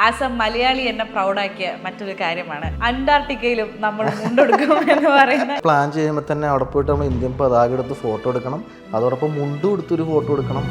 As A Malayali എന്നെ പ്രൗഡാക്കിയ മറ്റൊരു കാര്യമാണ് അന്റാർട്ടിക്കയിലും നമ്മൾ മുണ്ടെടുക്കും എന്ന് പറയുന്ന പ്ലാൻ ചെയ്യുമ്പോൾ തന്നെ അവിടെ പോയിട്ട് നമ്മൾ ഇന്ത്യൻ പതാക എടുത്ത് ഫോട്ടോ എടുക്കണം, അതോടൊപ്പം മുണ്ടും എടുത്തൊരു ഫോട്ടോ എടുക്കണം.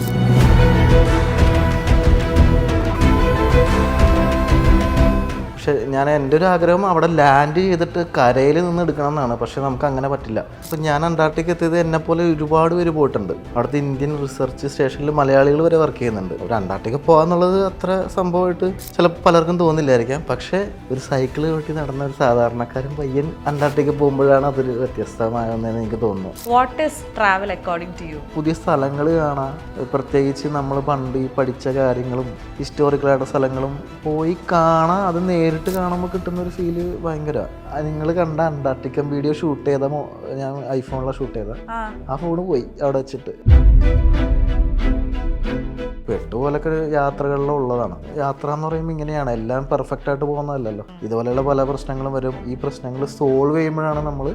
പക്ഷെ എൻ്റെ ഒരു ആഗ്രഹം അവിടെ ലാൻഡ് ചെയ്തിട്ട് കരയിൽ നിന്ന് എടുക്കണം എന്നാണ്. പക്ഷെ നമുക്ക് അങ്ങനെ പറ്റില്ല. അപ്പം ഞാൻ അന്റാർട്ടിക്ക എത്തിയത് എന്നെപ്പോലെ ഒരുപാട് പേര് പോയിട്ടുണ്ട്. അവിടുത്തെ ഇന്ത്യൻ റിസർച്ച് സ്റ്റേഷനിൽ മലയാളികൾ വരെ വർക്ക് ചെയ്യുന്നുണ്ട്. ഒരു അന്റാർട്ടിക്ക പോകാന്നുള്ളത് അത്ര സംഭവമായിട്ട് ചിലപ്പോൾ പലർക്കും തോന്നില്ലായിരിക്കാം. പക്ഷേ ഒരു സൈക്കിൾ ചവിട്ടി നടന്ന ഒരു സാധാരണക്കാരൻ പയ്യൻ അന്റാർട്ടിക്ക പോകുമ്പോഴാണ് അതൊരു വ്യത്യസ്തമായെന്ന് എനിക്ക് തോന്നുന്നു. What is travel according to you? പുതിയ സ്ഥലങ്ങൾ കാണാം, പ്രത്യേകിച്ച് നമ്മൾ പണ്ട് ഈ പഠിച്ച കാര്യങ്ങളും ഹിസ്റ്റോറിക്കലായിട്ട് സ്ഥലങ്ങളും പോയി കാണാം. അത് നേരിട്ട് കാണുമ്പോൾ കിട്ടുന്ന ഒരു ഫീല് ഭയങ്കര. നിങ്ങൾ കണ്ട അന്റാർട്ടിക്കൻ വീഡിയോ ഷൂട്ട് ചെയ്ത ഞാൻ ഐഫോണിലാണ് ഷൂട്ട് ചെയ്ത ആ ഫോണ് പോയി അവിടെ വെച്ചിട്ട്. പെട്ടുപോലൊക്കെ യാത്രകളിലുള്ളതാണ്. യാത്ര എന്ന് പറയുമ്പോൾ ഇങ്ങനെയാണ്, എല്ലാം പെർഫെക്റ്റ് ആയിട്ട് പോകുന്നതല്ലല്ലോ. ഇതുപോലെയുള്ള പല പ്രശ്നങ്ങളും വരും. ഈ പ്രശ്നങ്ങൾ സോൾവ് ചെയ്യുമ്പോഴാണ് നമ്മൾ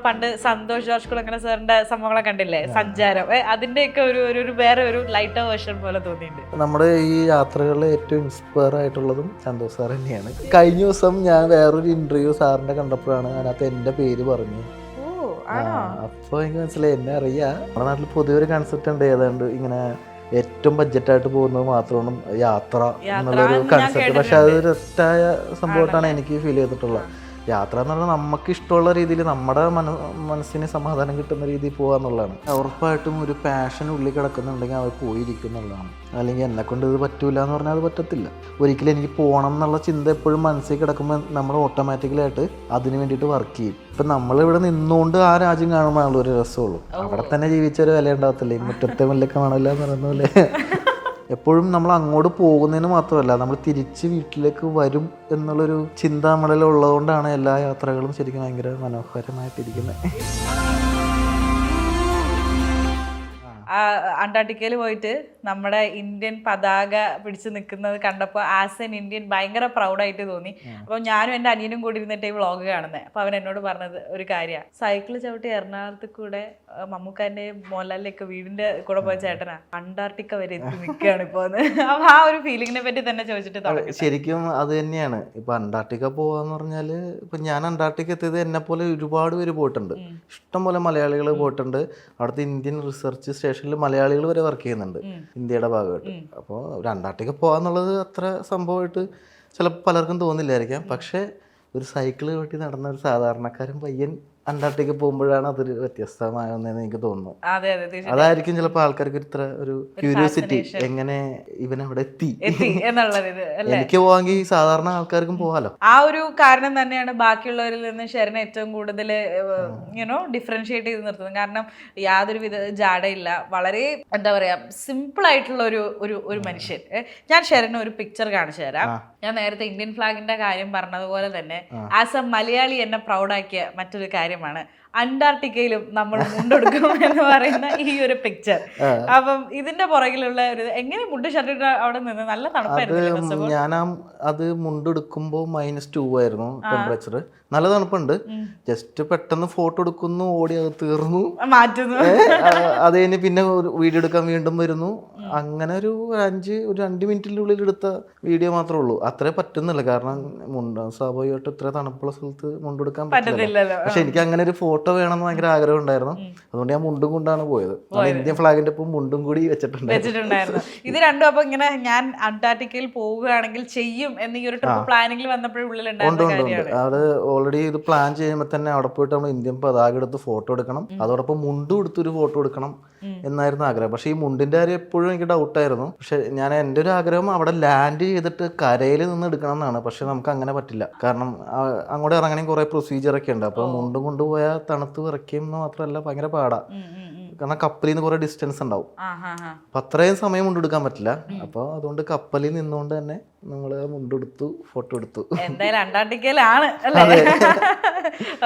പണ്ട് സന്തോഷ് ജോർജ് കുളങ്ങര സാറിന്റെ സംഭവങ്ങളെ കണ്ടില്ലേ, സഞ്ചാരം, അതിന്റെയൊക്കെ ഒരു വേറെ ഒരു ലൈറ്റർ വേർഷൻ പോലെ തോന്നിയിട്ടുണ്ട്. നമ്മുടെ ഈ യാത്രകളിൽ ഏറ്റവും ഇൻസ്പയർ ആയിട്ടുള്ളതും സന്തോഷ് സാർ തന്നെയാണ്. കഴിഞ്ഞ ദിവസം ഞാൻ വേറൊരു ഇന്റർവ്യൂ സാറിന്റെ കണ്ടപ്പോഴാണ് അതിനകത്ത് എൻ്റെ പേര് പറഞ്ഞു. അപ്പോൾ എനിക്ക് മനസ്സിലായി, എന്നെ അറിയാം. നമ്മുടെ നാട്ടിൽ പൊതുവെ ഒരു കൺസെപ്റ്റ് ഉണ്ട്, ഏതാണ്ട് ഇങ്ങനെ ഏറ്റവും ബഡ്ജറ്റായിട്ട് പോകുന്നത് മാത്രമാണ് യാത്ര എന്നുള്ളൊരു കൺസെപ്റ്റ്. പക്ഷെ അത് തെറ്റായ സംഭവമായിട്ടാണ് എനിക്ക് ഫീൽ ചെയ്തിട്ടുള്ളത്. യാത്ര എന്ന് പറഞ്ഞാൽ നമുക്ക് ഇഷ്ടമുള്ള രീതിയിൽ നമ്മുടെ മനസ്സിന് സമാധാനം കിട്ടുന്ന രീതിയിൽ പോകുക എന്നുള്ളതാണ്. ഉറപ്പായിട്ടും ഒരു പാഷൻ ഉള്ളിൽ കിടക്കുന്നുണ്ടെങ്കിൽ അവർ പോയിരിക്കും എന്നുള്ളതാണ്. അല്ലെങ്കിൽ എന്നെക്കൊണ്ട് ഇത് പറ്റൂല എന്ന് പറഞ്ഞാൽ അത് പറ്റത്തില്ല. ഒരിക്കലും എനിക്ക് പോകണം എന്നുള്ള ചിന്ത എപ്പോഴും മനസ്സിൽ കിടക്കുമ്പോൾ നമ്മൾ ഓട്ടോമാറ്റിക്കലായിട്ട് അതിന് വേണ്ടിയിട്ട് വർക്ക് ചെയ്യും. ഇപ്പം നമ്മളിവിടെ നിന്നുകൊണ്ട് ആ രാജ്യം കാണുമ്പോഴാണല്ലോ ഒരു രസമുള്ളൂ. അവിടെ തന്നെ ജീവിച്ചൊരു വില ഉണ്ടാകത്തില്ലേ, മുറ്റത്തെ മുല്ലൊക്കെ കാണില്ല എന്ന് പറയുന്ന പോലെ. എപ്പോഴും നമ്മൾ അങ്ങോട്ട് പോകുന്നതിന് മാത്രമല്ല, നമ്മൾ തിരിച്ച് വീട്ടിലേക്ക് വരും എന്നുള്ളൊരു ചിന്ത നമ്മളിൽ ഉള്ളതുകൊണ്ടാണ് എല്ലാ യാത്രകളും ശരിക്കും ഭയങ്കര മനോഹരമായിട്ടിരിക്കുന്നത്. അന്റാർട്ടിക്കയിൽ പോയിട്ട് നമ്മുടെ ഇന്ത്യൻ പതാക പിടിച്ച് നിൽക്കുന്നത് കണ്ടപ്പോൾ ആസ് എൻ ഇന്ത്യൻ ഭയങ്കര പ്രൗഡായിട്ട് തോന്നി. അപ്പോൾ ഞാനും എൻ്റെ അനിയനും കൂടി ഇരുന്നിട്ട് ഈ വ്ളോഗ് കാണുന്നത്. അപ്പോൾ അവൻ എന്നോട് പറഞ്ഞത് ഒരു കാര്യമാണ്, സൈക്കിൾ ചവിട്ടി എറണാകുളത്ത് കൂടെ മമ്മൂക്കാൻ്റെ മോഹൻലാലിൻ്റെയൊക്കെ വീടിൻ്റെ കൂടെ പോയ ചേട്ടനാ അന്റാർട്ടിക്ക വരെ എത്തി നിൽക്കുകയാണ് ഇപ്പോൾ എന്ന്. അപ്പോൾ ആ ഒരു ഫീലിങ്ങിനെ പറ്റി തന്നെ ചോദിച്ചിട്ട് ശരിക്കും അത് തന്നെയാണ്. ഇപ്പം അന്റാർട്ടിക്ക പോകാന്ന് പറഞ്ഞാൽ, ഇപ്പം ഞാൻ അന്റാർട്ടിക്ക എത്തിയത് എന്നെപ്പോലെ ഒരുപാട് പേര് പോയിട്ടുണ്ട്. ഇഷ്ടംപോലെ മലയാളികൾ പോയിട്ടുണ്ട്. അവിടുത്തെ ഇന്ത്യൻ റിസർച്ച് സ്റ്റേഷനിൽ മലയാളികൾ വരെ വർക്ക് ചെയ്യുന്നുണ്ട് ഇന്ത്യയുടെ ഭാഗമായിട്ട്. അപ്പോൾ ഒരു അന്റാർട്ടിക്ക പോകാന്നുള്ളത് അത്ര സംഭവമായിട്ട് ചിലപ്പോൾ പലർക്കും തോന്നില്ലായിരിക്കാം. പക്ഷേ ഒരു സൈക്കിൾ ചവിട്ടി നടന്ന ഒരു സാധാരണക്കാരൻ പയ്യൻ അന്റാർട്ടിക്ക പോകുമ്പോഴാണ് അതൊരു വ്യത്യസ്തമായെന്ന് എനിക്ക് തോന്നുന്നു. അതായിരിക്കും ചിലപ്പോൾ ആൾക്കാർക്ക് ഇത്ര ഒരു ക്യൂരിയോസിറ്റി, എങ്ങനെ ഇവൻ അവിടെ എത്തി എന്നുള്ളത്. എനിക്ക് പോവാമെങ്കിൽ സാധാരണ ആൾക്കാർക്കും പോകാലോ. ആ ഒരു കാരണം തന്നെയാണ് ബാക്കിയുള്ളവരിൽ നിന്ന് ഷെറിനെ ഏറ്റവും കൂടുതൽ ഡിഫറൻഷിയേറ്റ് ചെയ്ത് നിർത്തുന്നത്. കാരണം യാതൊരു വിധ ജാടയില്ല, വളരെ എന്താ പറയാ സിമ്പിൾ ആയിട്ടുള്ള ഒരു മനുഷ്യൻ. ഞാൻ ഷെറിന് ഒരു പിക്ചർ കാണിച്ചു തരാം. ഞാൻ നേരത്തെ ഇന്ത്യൻ ഫ്ലാഗിന്റെ കാര്യം പറഞ്ഞതുപോലെ തന്നെ ആസ് എ മലയാളി എന്നെ പ്രൗഡാക്കിയ മറ്റൊരു കാര്യമാണ് അന്റാർട്ടിക്കയിലും നമ്മൾ മുണ്ടെടുക്കും എന്ന് പറയുന്ന ഈ ഒരു പിക്ചർ. അപ്പം ഇതിന്റെ പുറകിലുള്ള ഒരു എങ്ങനെ മുണ്ട് ഷർട്ട് അവിടെ നിന്ന് നല്ല തണുപ്പായിരുന്നു. ഞാൻ അത് മുണ്ടെടുക്കുമ്പോൾ -2 ആയിരുന്നു ടെമ്പറേച്ചർ. നല്ല തണുപ്പുണ്ട്. ജസ്റ്റ് പെട്ടെന്ന് ഫോട്ടോ എടുക്കുന്നു, ഓടി അത് തീർന്നു, മാറ്റുന്നു. അത് കഴിഞ്ഞ് പിന്നെ വീഡിയോ എടുക്കാൻ വീണ്ടും വരുന്നു. അങ്ങനെ ഒരു 2 മിനിറ്റിനുള്ളിൽ എടുത്ത വീഡിയോ മാത്രമേ ഉള്ളൂ. അത്രേ പറ്റുന്നില്ല, കാരണം സ്വാഭാവികമായിട്ട് ഇത്ര തണുപ്പുള്ള സ്ഥലത്ത് മുണ്ടെടുക്കാൻ പറ്റില്ല. പക്ഷെ എനിക്ക് അങ്ങനെ ഒരു ഫോട്ടോ വേണമെന്ന് ഭയങ്കര ആഗ്രഹം ഉണ്ടായിരുന്നു. അതുകൊണ്ട് ഞാൻ മുണ്ടും കൊണ്ടാണ് പോയത്. ഇന്ത്യൻ ഫ്ലാഗിന്റെ ഒപ്പം മുണ്ടും കൂടി വെച്ചിട്ടുണ്ടായിരുന്നു. ഇത് രണ്ടും അപ്പൊ ഇങ്ങനെ ഞാൻ അന്റാർട്ടിക്കയിൽ പോവുകയാണെങ്കിൽ ചെയ്യും എന്ന് ഈ ഒരു ട്രിപ്പ് പ്ലാനിങ്ങിൽ വന്നപ്പോഴും ഉള്ളിലുണ്ടായിരുന്നു. അത് ഓൾറെഡി ഇത് പ്ലാൻ ചെയ്യുമ്പോൾ തന്നെ അവിടെ പോയിട്ട് നമ്മൾ ഇന്ത്യൻ പതാക എടുത്ത് ഫോട്ടോ എടുക്കണം, അതോടൊപ്പം മുണ്ടും എടുത്തൊരു ഫോട്ടോ എടുക്കണം എന്നായിരുന്നു ആഗ്രഹം. പക്ഷേ ഈ മുണ്ടിന്റെ കാര്യം എപ്പോഴും എനിക്ക് ഡൗട്ടായിരുന്നു. പക്ഷെ എൻ്റെ ഒരു ആഗ്രഹം അവിടെ ലാൻഡ് ചെയ്തിട്ട് കരയിൽ നിന്ന് എടുക്കണം എന്നാണ്. പക്ഷെ നമുക്ക് അങ്ങനെ പറ്റില്ല, കാരണം അങ്ങോട്ട് ഇറങ്ങണമെങ്കിൽ കുറെ പ്രൊസീജിയറൊക്കെ ഉണ്ട്. അപ്പോൾ മുണ്ടും കൊണ്ടുപോയാൽ തണുത്ത് വിറയ്ക്കും എന്ന് മാത്രമല്ല ഭയങ്കര പാടാ, കാരണം കപ്പലിൽ നിന്ന് കുറെ ഡിസ്റ്റൻസ് ഉണ്ടാവും. അപ്പൊ അത്രയും സമയം മുണ്ടെടുക്കാൻ പറ്റില്ല. അപ്പൊ അതുകൊണ്ട് കപ്പലിൽ നിന്നുകൊണ്ട് തന്നെ നമ്മള് മുണ്ടെടുത്തു, ഫോട്ടോ എടുത്തു. എന്തായാലും അന്റാർട്ടിക്കയിലാണ് അല്ലേ?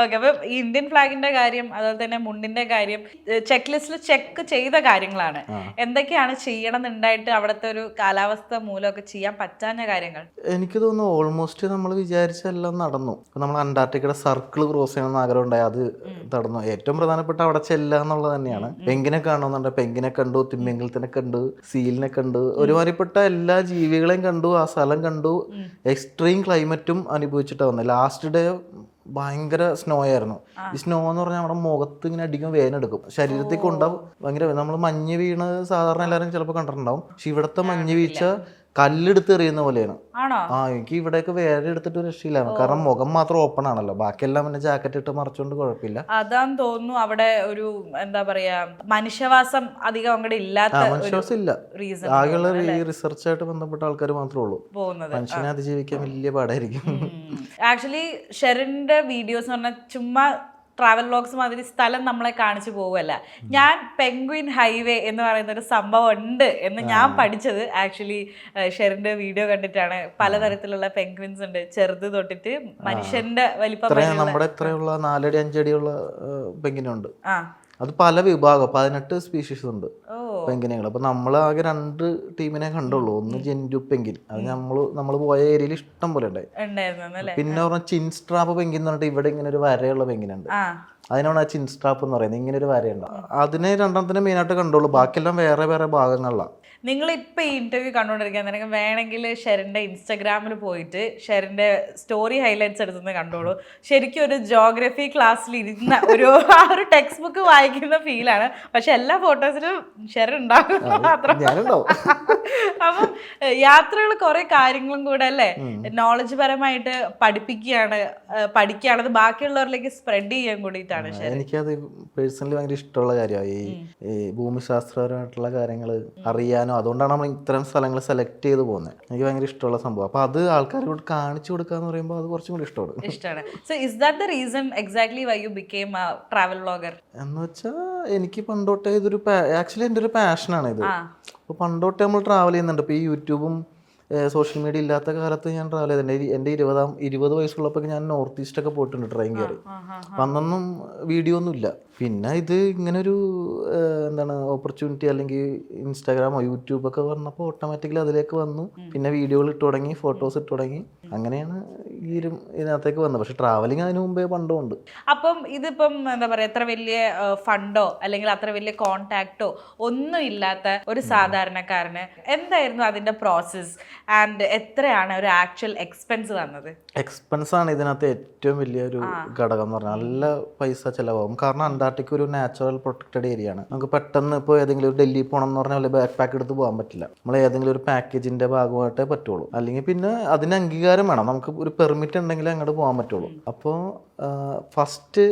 ഓക്കെ. അപ്പൊ ഈ ഇന്ത്യൻ ഫ്ലാഗിന്റെ കാര്യം അതുപോലെ തന്നെ മുണ്ടിന്റെ കാര്യം ചെക്ക് ലിസ്റ്റിൽ ചെക്ക് ചെയ്ത കാര്യങ്ങളാണ്. എന്തൊക്കെയാണ് ചെയ്യണം എന്നുണ്ടായിട്ട് അവിടുത്തെ ഒരു കാലാവസ്ഥ മൂലമൊക്കെ ചെയ്യാൻ പറ്റാഞ്ഞ കാര്യങ്ങൾ? എനിക്ക് തോന്നുന്നു ഓൾമോസ്റ്റ് നമ്മൾ വിചാരിച്ചെല്ലാം നടന്നു. നമ്മൾ അന്റാർട്ടിക്കയുടെ സർക്കിൾ ക്രോസ് ചെയ്യണമെന്ന് ആഗ്രഹം ഉണ്ടായി, അത് നടന്നു. ഏറ്റവും പ്രധാനപ്പെട്ട അവിടെ ചെല്ലുക എന്നുള്ളത് തന്നെയാണ്. പെങ്കിനെ കാണുന്നുണ്ട്, പെങ്കിനെ കണ്ടു, തിമ്മിങ്കലത്തിനെ കണ്ടു, സീലിനെ കണ്ടു, ഒരുമാതിരിപ്പെട്ട എല്ലാ ജീവികളെയും കണ്ടു, ആ സ്ഥലം കണ്ടു. എക്സ്ട്രീം ക്ലൈമറ്റും അനുഭവിച്ചിട്ടാണ് വന്നത്. ലാസ്റ്റ് ഡേ ഭയങ്കര സ്നോ ആയിരുന്നു. ഈ സ്നോ എന്ന് പറഞ്ഞാൽ നമ്മുടെ മുഖത്ത് ഇങ്ങനെ അടിക്കും, വേനെടുക്കും, ശരീരത്തിൽ കൊണ്ടാവും. ഭയങ്കര നമ്മൾ മഞ്ഞ് വീണ് സാധാരണ എല്ലാവരും ചിലപ്പോൾ കണ്ടിട്ടുണ്ടാവും. പക്ഷെ ഇവിടുത്തെ മഞ്ഞ് വീഴ്ച കല്ലെടുത്ത് എറിയുന്ന പോലെയാണ്. എനിക്ക് ഇവിടെയൊക്കെ വേറെ എടുത്തിട്ട് രക്ഷയില്ലായിരുന്നു. കാരണം മുഖം മാത്രം ഓപ്പൺ ആണല്ലോ, ബാക്കിയെല്ലാം പിന്നെ ജാക്കറ്റ് ഇട്ട് മറച്ചോണ്ട് കുഴപ്പമില്ല. അതാന്ന് തോന്നുന്നു അവിടെ ഒരു എന്താ പറയാ മനുഷ്യവാസം അധികം അങ്ങോട്ട് ഇല്ലാത്ത മനുഷ്യവാസം ഇല്ല. ആകെയുള്ള ഈ റിസർച്ചായിട്ട് ബന്ധപ്പെട്ട ആൾക്കാർ മാത്രമേ ഉള്ളൂ പോകുന്നത്. മനുഷ്യനെ അതിജീവിക്കാൻ വലിയ പാടായിരിക്കും. ആക്ച്വലി ഷെറിന്റെ വീഡിയോസ് പറഞ്ഞാൽ ചുമ്മാ ട്രാവൽ വ്ലോഗ്സ് മാതിരി സ്ഥലം നമ്മളെ കാണിച്ചു പോവുകയല്ല. ഞാൻ പെൻഗ്വിൻ ഹൈവേ എന്ന് പറയുന്ന ഒരു സംഭവം ഉണ്ട് എന്ന് ഞാൻ പഠിച്ചത് ആക്ച്വലി ഷെറിന്റെ വീഡിയോ കണ്ടിട്ടാണ്. പലതരത്തിലുള്ള പെൻഗ്വിൻസ് ഉണ്ട്, ചെറുത് തൊട്ടിട്ട് മനുഷ്യന്റെ വലിപ്പം. നമ്മുടെ എത്രയുള്ള 4 അടി 5 അടിയുള്ള പെൻഗ്വിനുണ്ട്. അത് പല വിഭാഗം, 18 സ്പീഷീസ് ഉണ്ട് പെൻഗ്വിനുകൾ. അപ്പൊ നമ്മൾ ആകെ 2 ടീമിനെ കണ്ടുള്ളൂ. ഒന്ന് ജെന്റു പെൻഗ്വിൻ, അത് നമ്മൾ പോയ ഏരിയയിൽ ഇഷ്ടം പോലെ ഉണ്ടായിരുന്നു. പിന്നെ പറഞ്ഞ ചിൻസ്ട്രാപ്പ് പെൻഗ്വിൻ എന്ന് പറഞ്ഞിട്ട് ഇവിടെ ഇങ്ങനെ ഒരു വരയുള്ള പെൻഗ്വിനുണ്ട്. അതിനാണ് ആ ചിൻസ്ട്രാപ്പ് എന്ന് പറയുന്നത്. ഇങ്ങനെ ഒരു വരയുണ്ട്. അതിനെ 2 മെയിനായിട്ട് കണ്ടുള്ളൂ, ബാക്കിയെല്ലാം വേറെ വേറെ ഭാഗങ്ങളിലാണ്. നിങ്ങളിപ്പോൾ ഈ ഇന്റർവ്യൂ കണ്ടുകൊണ്ടിരിക്കാൻ നിനക്ക് വേണമെങ്കിൽ ഷെറിൻ്റെ ഇൻസ്റ്റാഗ്രാമിൽ പോയിട്ട് ഷെറിൻ്റെ സ്റ്റോറി ഹൈലൈറ്റ്സ് എടുത്തുനിന്ന് കണ്ടോളൂ. ശരിക്കും ഒരു ജോഗ്രഫി ക്ലാസ്സിൽ ഇരുന്ന ആ ഒരു ടെക്സ്റ്റ് ബുക്ക് വായിക്കുന്ന ഫീലാണ്. പക്ഷെ എല്ലാ ഫോട്ടോസിലും ഷെറിൻ ഉണ്ടാകും മാത്രം. അപ്പം യാത്രകൾ കുറെ കാര്യങ്ങളും കൂടെ അല്ലേ നോളജ് പരമായിട്ട് പഠിക്കുകയാണ്, അത് ബാക്കിയുള്ളവരിലേക്ക് സ്പ്രെഡ് ചെയ്യാൻ കൂടിയിട്ടാണ്. എനിക്കത് പേഴ്സണലി ഭയങ്കര ഇഷ്ടമുള്ള കാര്യമായി ഈ ഭൂമിശാസ്ത്രപരമായിട്ടുള്ള കാര്യങ്ങൾ അറിയാൻ. അതുകൊണ്ടാണ് നമ്മൾ ഇത്തരം സ്ഥലങ്ങൾ സെലക്ട് ചെയ്ത് പോകുന്നത്. എനിക്ക് ഭയങ്കര ഇഷ്ടമുള്ള സംഭവം. അപ്പൊ അത് ആൾക്കാരോട് കാണിച്ചു കൊടുക്കുക എന്ന് പറയുമ്പോൾ അത് കുറച്ചും കൂടി ഇഷ്ടമാണ്. So is that the reason exactly why you became a travel vlogger? എന്ന് വെച്ചാൽ എനിക്ക് പണ്ടോട്ടേ ഇതൊരു ആക്ച്വലി എൻ്റെ ഒരു പാഷനാണ് ഇത്. അപ്പോൾ പണ്ടോട്ടേ നമ്മൾ ട്രാവൽ ചെയ്യുന്നുണ്ട്. ഇപ്പോൾ ഈ യൂട്യൂബും സോഷ്യൽ മീഡിയ ഇല്ലാത്ത കാലത്ത് ഞാൻ ട്രാവൽ ചെയ്തിട്ടുണ്ട്. എൻ്റെ 20 വയസ്സുള്ളപ്പോൾ ഞാൻ നോർത്ത് ഈസ്റ്റ് ഒക്കെ പോയിട്ടുണ്ട് ട്രെയിൻ കയറി. അപ്പം അന്നൊന്നും വീഡിയോ ഒന്നും ഇല്ല. പിന്നെ ഇത് ഇങ്ങനൊരു ഓപ്പർച്യൂണിറ്റി അല്ലെങ്കിൽ ഇൻസ്റ്റാഗ്രാമോ യൂട്യൂബൊക്കെ വന്നപ്പോൾ ഓട്ടോമാറ്റിക്കലി അതിലേക്ക് വന്നു. പിന്നെ വീഡിയോകൾ ഇട്ട് തുടങ്ങി, ഫോട്ടോസ് ഇട്ട് തുടങ്ങി. അങ്ങനെയാണ് ഇതിനകത്തേക്ക് വന്നത്. പക്ഷെ ട്രാവലിംഗ് അതിന് മുമ്പേ പണ്ടും ഉണ്ട്. അപ്പം ഇതിപ്പം എന്താ പറയുക, എത്ര വലിയ ഫണ്ടോ അല്ലെങ്കിൽ അത്ര വലിയ കോണ്ടാക്റ്റോ ഒന്നും ഇല്ലാത്ത ഒരു സാധാരണക്കാരന് എന്തായിരുന്നു അതിന്റെ പ്രോസസ് ആൻഡ് എത്രയാണ് ഒരു ആക്ച്വൽ എക്സ്പെൻസ് വന്നത്? എക്സ്പെൻസ് ആണ് ഇതിനകത്ത് ഏറ്റവും വലിയൊരു ഘടകം എന്ന് പറഞ്ഞാൽ. നല്ല പൈസ ചിലവാകും. കാരണം അന്റാർട്ടിക്ക ഒരു നാച്ചുറൽ പ്രൊട്ടക്റ്റഡ് ഏരിയ ആണ്. നമുക്ക് പെട്ടെന്ന് ഇപ്പോൾ ഏതെങ്കിലും ഒരു ഡൽഹി പോകണം എന്ന് പറഞ്ഞാൽ ബാക്ക് പാക്ക് എടുത്ത് പോകാൻ പറ്റില്ല. നമ്മൾ ഏതെങ്കിലും ഒരു പാക്കേജിന്റെ ഭാഗമായിട്ടേ പറ്റുള്ളൂ. അല്ലെങ്കിൽ പിന്നെ അതിന് അംഗീകാരം വേണം. നമുക്ക് ഒരു പെർമിറ്റ് ഉണ്ടെങ്കിൽ അങ്ങോട്ട് പോകാൻ പറ്റുള്ളൂ. അപ്പോൾ ഫസ്റ്റ്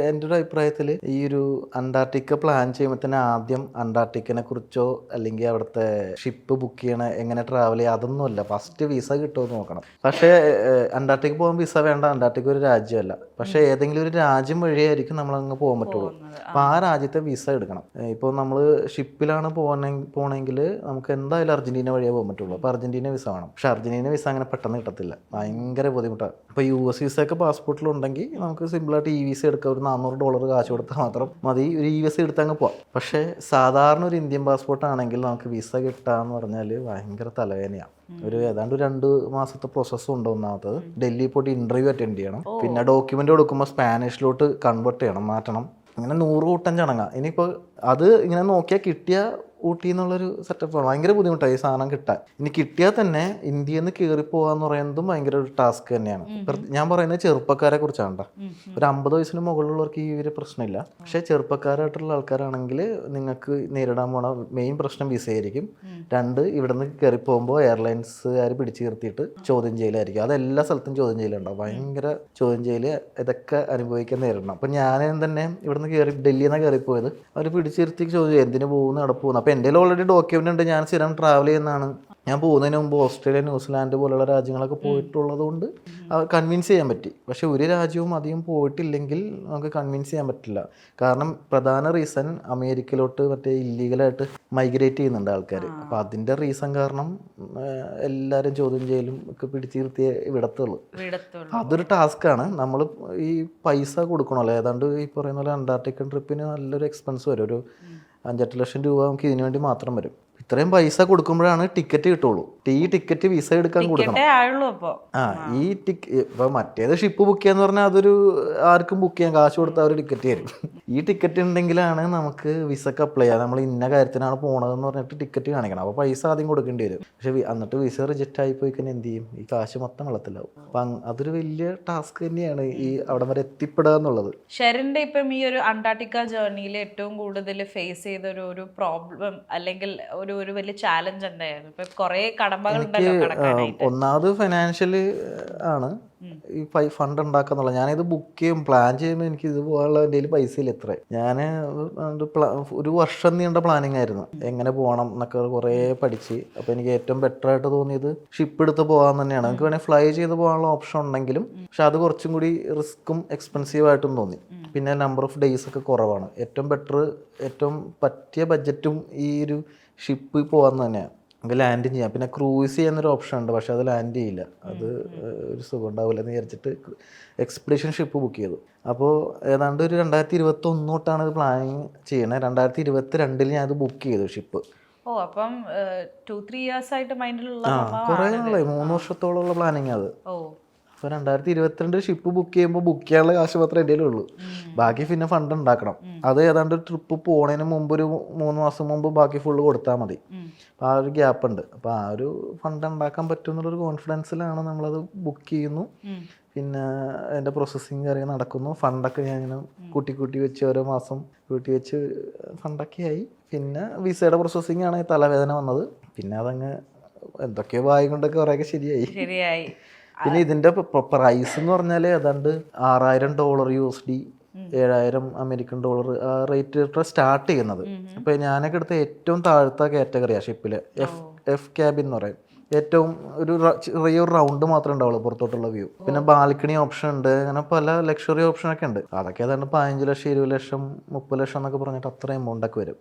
എൻ്റെ ഒരു അഭിപ്രായത്തിൽ ഈ ഒരു അന്റാർട്ടിക്ക പ്ലാൻ ചെയ്യുമ്പോൾ തന്നെ ആദ്യം അന്റാർട്ടിക്കനെ കുറിച്ചോ അല്ലെങ്കിൽ അവിടുത്തെ ഷിപ്പ് ബുക്ക് ചെയ്യണ എങ്ങനെ ട്രാവൽ ചെയ്യുക അതൊന്നുമല്ല. ഫസ്റ്റ് വിസ കിട്ടുമെന്ന് നോക്കണം. പക്ഷേ അന്റാർട്ടിക്ക പോകാൻ വിസ വേണ്ട. അന്റാർട്ടിക്ക ഒരു രാജ്യമല്ല. പക്ഷേ ഏതെങ്കിലും ഒരു രാജ്യം വഴിയായിരിക്കും നമ്മളങ്ങ് പോകാൻ പറ്റുള്ളൂ. അപ്പോൾ ആ രാജ്യത്തെ വിസ എടുക്കണം. ഇപ്പോൾ നമ്മൾ ഷിപ്പിലാണ് പോകണമെങ്കിൽ നമുക്ക് എന്തായാലും അർജന്റീന വഴിയേ പോകാൻ പറ്റുള്ളൂ. അപ്പോൾ അർജന്റീന വിസ വേണം. പക്ഷെ അർജന്റീന വിസ അങ്ങനെ പെട്ടെന്ന് കിട്ടത്തില്ല, ഭയങ്കര ബുദ്ധിമുട്ടാണ്. ഇപ്പോൾ US വിസ ഒക്കെ പാസ്പോർട്ടിലുണ്ടെങ്കിൽ നമുക്ക് സിമ്പിളായിട്ട് ഈ വിസ എടുക്കാം. ഒരു $400 കാശ് കൊടുത്താൽ മാത്രം മതി. ഒരു വിസ എടുത്ത് അങ്ങ് പോവാം. പക്ഷേ സാധാരണ ഒരു ഇന്ത്യൻ പാസ്പോർട്ട് ആണെങ്കിൽ നമുക്ക് വിസ കിട്ടാന്ന് പറഞ്ഞാൽ ഭയങ്കര തലവേദനയാണ്. ഏതാണ്ട് 2 മാസത്തെ പ്രോസസ്സും ഉണ്ട്. ഒന്നാമത്തത് ഡൽഹി പോയിട്ട് ഇന്റർവ്യൂ അറ്റൻഡ് ചെയ്യണം. പിന്നെ ഡോക്യുമെന്റ് കൊടുക്കുമ്പോൾ സ്പാനിഷിലോട്ട് കൺവേർട്ട് ചെയ്യണം, മാറ്റണം. അങ്ങനെ 100 കൂട്ടം ചടങ്ങാ. ഇനിയിപ്പോൾ അത് ഇങ്ങനെ നോക്കിയാൽ കിട്ടിയ ഊട്ടി എന്നുള്ളൊരു സെറ്റപ്പാണ്. ഭയങ്കര ബുദ്ധിമുട്ടാണ് ഈ സാധനം കിട്ടാൻ. ഇനി കിട്ടിയാൽ തന്നെ ഇന്ത്യയിൽ നിന്ന് കയറി പോകാന്ന് പറയുന്നതും ഭയങ്കര ഒരു ടാസ്ക് തന്നെയാണ്. ഞാൻ പറയുന്നത് ചെറുപ്പക്കാരെ കുറിച്ചാണ്. ഒരു 50 വയസ്സിന് മുകളിലുള്ളവർക്ക് ഈ ഒരു പ്രശ്നമില്ല. പക്ഷേ ചെറുപ്പക്കാരായിട്ടുള്ള ആൾക്കാരാണെങ്കിൽ നിങ്ങൾക്ക് നേരിടാൻ പോണ മെയിൻ പ്രശ്നം വിസയായിരിക്കും. 2, ഇവിടെ നിന്ന് കയറി പോകുമ്പോൾ എയർലൈൻസുകാർ പിടിച്ചു നിർത്തിയിട്ട് ചോദ്യം ചെയ്യലായിരിക്കും. അതെല്ലാ സ്ഥലത്തും ചോദ്യം ചെയ്യലുണ്ടാവും. ഭയങ്കര ചോദ്യം ചെയ്യൽ, ഇതൊക്കെ അനുഭവിക്കാൻ നേരിടണം. അപ്പം ഞാൻ തന്നെ ഇവിടുന്ന് ഡൽഹിയിൽ നിന്നാണ് കയറിപ്പോയത്. അവർ പിടിച്ചു നിർത്തി ചോദ്യം ചെയ്യും, എന്തിനു പോകുന്നു, അവിടെ പോകുന്നു. അപ്പോൾ എൻ്റെ ഓൾറെഡി ഡോക്യുമെൻ്റ് ഉണ്ട്. ഞാൻ സ്ഥിരം ട്രാവൽ ചെയ്യുന്നതാണ്. ഞാൻ പോകുന്നതിന് മുമ്പ് ഓസ്ട്രേലിയ, ന്യൂസിലാൻഡ് പോലുള്ള രാജ്യങ്ങളൊക്കെ പോയിട്ടുള്ളത് കൊണ്ട് കൺവിൻസ് ചെയ്യാൻ പറ്റി. പക്ഷേ ഒരു രാജ്യവും അധികം പോയിട്ടില്ലെങ്കിൽ നമുക്ക് കൺവിൻസ് ചെയ്യാൻ പറ്റില്ല. കാരണം പ്രധാന റീസൺ അമേരിക്കയിലോട്ട് ഇല്ലീഗലായിട്ട് മൈഗ്രേറ്റ് ചെയ്യുന്നുണ്ട് ആൾക്കാർ. അപ്പോൾ അതിൻ്റെ റീസൺ കാരണം എല്ലാവരും ചോദ്യം ചെയ്യലും ഒക്കെ പിടിച്ചു നിർത്തിയേ വിടത്തുള്ളൂ. അതൊരു ടാസ്ക്കാണ്. നമ്മൾ ഈ പൈസ കൊടുക്കണമല്ലോ. ഏതാണ്ട് ഈ പറയുന്ന പോലെ അന്റാർട്ടിക്കൻ ട്രിപ്പിന് നല്ലൊരു എക്സ്പെൻസ് വരും. ഒരു 5-8 ലക്ഷം രൂപ നമുക്ക് ഇതിനു വേണ്ടി മാത്രം വരും. ഇത്രയും പൈസ കൊടുക്കുമ്പോഴാണ് ടിക്കറ്റ് കിട്ടുള്ളൂ. ഈ ടിക്കറ്റ് വിസ എടുക്കാൻ കൊടുക്കണം. ടിക്കറ്റേ ആയുള്ളൂ അപ്പൊ. ഈ ഇപ്പൊ മറ്റേത് ഷിപ്പ് ബുക്ക് ചെയ്യാന്ന് പറഞ്ഞാൽ അതൊരു ആർക്കും ബുക്ക് ചെയ്യാൻ കാശ് കൊടുത്താൽ ഒരു ടിക്കറ്റ് തരും. ഈ ടിക്കറ്റ് ഉണ്ടെങ്കിലാണ് നമുക്ക് വിസക്ക് അപ്ലൈ ചെയ്യാം. നമ്മൾ ഇന്ന കാര്യത്തിനാണ് പോണതെന്ന് പറഞ്ഞിട്ട് ടിക്കറ്റ് കാണിക്കണം. അപ്പോൾ പൈസ ആദ്യം കൊടുക്കേണ്ടി വരും. പക്ഷെ എന്നിട്ട് വിസ റിജക്റ്റ് ആയി പോയി കഴിഞ്ഞാൽ എന്ത് ചെയ്യും? ഈ കാശ് മൊത്തം വെള്ളത്തിലാവും. അപ്പം അതൊരു വലിയ ടാസ്ക് തന്നെയാണ് ഈ അവിടെ വരെ എത്തിപ്പെടുക എന്നുള്ളത്. ഷെറിന്റെ ഇപ്പം ഈ ഒരു അന്റാർട്ടിക്ക ജേർണിയിൽ ഏറ്റവും കൂടുതൽ ഫേസ് ചെയ്ത ഒരു പ്രോബ്ലം അല്ലെങ്കിൽ ഒരു വലിയ ചാലഞ്ച് എന്തായിരുന്നു? ഇപ്പൊ കുറെ കടമ്പകൾ ഉണ്ടല്ലോ കടക്കാനായിട്ട്. ഒന്നാമത് ഫൈനാൻഷ്യൽ ആണ്. ഈ ഫണ്ട് ഉണ്ടാക്കാന്നുള്ളത്. ഞാനിത് ബുക്ക് ചെയ്യും പ്ലാൻ ചെയ്യുമ്പോൾ എനിക്ക് ഇത് പോകാനുള്ള എൻ്റെ കയ്യിൽ പൈസ ഇല്ല. എത്ര ഞാൻ ഒരു വർഷം നീണ്ട പ്ലാനിങ് ആയിരുന്നു എങ്ങനെ പോകണം എന്നൊക്കെ കുറേ പഠിച്ച്. അപ്പോൾ എനിക്ക് ഏറ്റവും ബെറ്റർ ആയിട്ട് തോന്നിയത് ഷിപ്പ് എടുത്ത് പോകാൻ തന്നെയാണ്. നമുക്ക് വേണമെങ്കിൽ ഫ്ലൈ ചെയ്ത് പോകാനുള്ള ഓപ്ഷൻ ഉണ്ടെങ്കിലും പക്ഷെ അത് കുറച്ചും കൂടി റിസ്ക്കും എക്സ്പെൻസീവ് ആയിട്ടും തോന്നി. പിന്നെ നമ്പർ ഓഫ് ഡേയ്സ് ഒക്കെ കുറവാണ്. ഏറ്റവും ബെറ്റർ, ഏറ്റവും പറ്റിയ ബഡ്ജറ്റും ഈ ഒരു ഷിപ്പ് പോകാൻ തന്നെയാണ്. നമുക്ക് ലാൻഡ് ചെയ്യാം. പിന്നെ ക്രൂസ് ചെയ്യുന്നൊരു ഓപ്ഷൻ ഉണ്ട്, പക്ഷെ അത് ലാൻഡ് ചെയ്യില്ല. അത് ഒരു സുഖം ഉണ്ടാവില്ല എന്ന് വിചാരിച്ചിട്ട് എക്സ്പെഡിഷൻ ഷിപ്പ് ബുക്ക് ചെയ്തു. അപ്പോൾ ഏതാണ്ട് ഒരു 2021 തൊട്ടാണ് ഇത് പ്ലാനിങ് ചെയ്യണത്. 2022 ഞാനത് ബുക്ക് ചെയ്തു ഷിപ്പ്. ഓ, അപ്പം 2-3 years ആയിട്ട് മൈൻഡിലുള്ള കുറേ നാളായി, 3 വർഷത്തോളമുള്ള പ്ലാനിങ് അത്. ഓ, അപ്പോൾ 2022 ഷിപ്പ് ബുക്ക് ചെയ്യുമ്പോൾ ബുക്ക് ചെയ്യാനുള്ള കാശ് മാത്രമേ എൻ്റെ ഉള്ളൂ. ബാക്കി പിന്നെ ഫണ്ട് ഉണ്ടാക്കണം. അത് ഏതാണ്ട് ട്രിപ്പ് പോണതിന് മുമ്പ് ഒരു 3 മാസം മുമ്പ് ബാക്കി ഫുള്ള് കൊടുത്താൽ മതി. അപ്പോൾ ആ ഒരു ഗ്യാപ്പ് ഉണ്ട്. അപ്പോൾ ആ ഒരു ഫണ്ട് ഉണ്ടാക്കാൻ പറ്റും എന്നുള്ളൊരു കോൺഫിഡൻസിലാണ് നമ്മളത് ബുക്ക് ചെയ്യുന്നു. പിന്നെ അതിൻ്റെ പ്രോസസ്സിങ് കാര്യം നടക്കുന്നു. ഫണ്ടൊക്കെ ഞാനിങ്ങനെ കൂട്ടി വെച്ച് ഓരോ മാസം കൂട്ടി വെച്ച് ഫണ്ടൊക്കെ ആയി. പിന്നെ വിസയുടെ പ്രോസസ്സിങ് ആണ് തലവേദന വന്നത്. പിന്നെ അതങ്ങ് എന്തൊക്കെയോ ഭാഗ്യം കൊണ്ടൊക്കെ കുറേയൊക്കെ ശരിയായി. പിന്നെ ഇതിൻ്റെ പ്രൈസ് എന്ന് പറഞ്ഞാൽ ഏതാണ്ട് $6,000 USD, $7,000 ആ റേറ്റ് സ്റ്റാർട്ട് ചെയ്യുന്നത്. അപ്പോൾ ഞാനൊക്കെ എടുത്ത ഏറ്റവും താഴത്തെ കാറ്റഗറിയാണ് ഷിപ്പിൽ. എഫ് ക്യാബിൻ എന്ന് പറയും. ഏറ്റവും ചെറിയൊരു റൗണ്ട് മാത്രമേ ഉണ്ടാവുള്ളൂ പുറത്തോട്ടുള്ള വ്യൂ. പിന്നെ ബാൽക്കണി ഓപ്ഷൻ ഉണ്ട്. അങ്ങനെ പല ലക്ഷറി ഓപ്ഷനൊക്കെ ഉണ്ട്. അതൊക്കെ ഏതാണ്ട് 15 ലക്ഷം, 20 ലക്ഷം, 30 ലക്ഷം എന്നൊക്കെ പറഞ്ഞിട്ട് അത്ര എമൗണ്ട് ഒക്കെ വരും.